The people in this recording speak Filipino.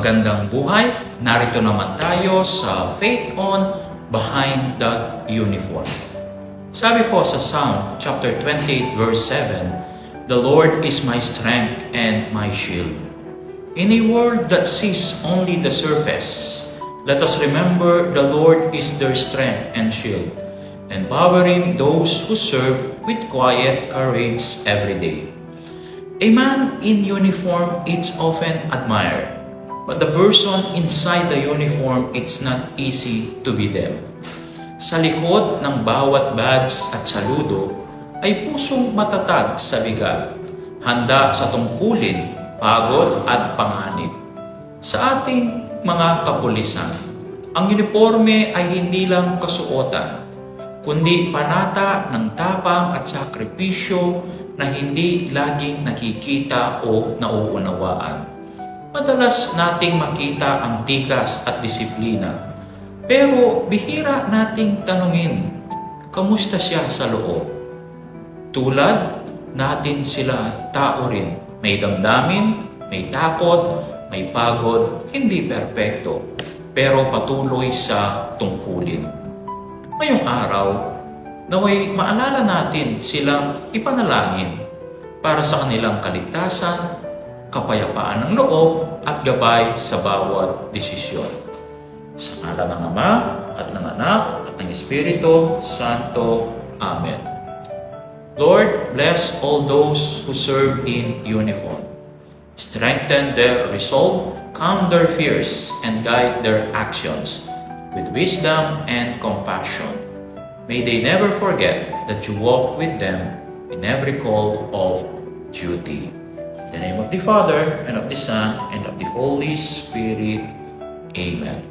Magandang buhay! Narito naman tayo sa Faith On Behind That Uniform. Sabi po sa Psalm chapter 28 verse 7, "The Lord is my strength and my shield." In a world that sees only the surface, let us remember the Lord is their strength and shield, empowering those who serve with quiet courage every day. A man in uniform is often admired, but the person inside the uniform, it's not easy to be them. Sa likod ng bawat badge at saludo ay pusong matatag sa bigat, handa sa tungkulin, pagod at panganib. Sa ating mga kapulisan, ang uniforme ay hindi lang kasuotan, kundi panata ng tapang at sakripisyo na hindi laging nakikita o nauunawaan. Madalas nating makita ang tikas at disiplina, pero bihira nating tanungin, kamusta siya sa loob? Tulad natin sila, tao rin. May damdamin, may takot, may pagod, hindi perpekto, pero patuloy sa tungkulin. Ngayong araw, naway maalala natin silang ipanalangin para sa kanilang kaligtasan, kapayapaan ng loob at gabay sa bawat desisyon. Sa ngalan ng Ama at ng Anak at ng Espiritu Santo. Amen. Lord, bless all those who serve in uniform. Strengthen their resolve, calm their fears, and guide their actions with wisdom and compassion. May they never forget that you walk with them in every call of duty. In the name of the Father, and of the Son, and of the Holy Spirit. Amen.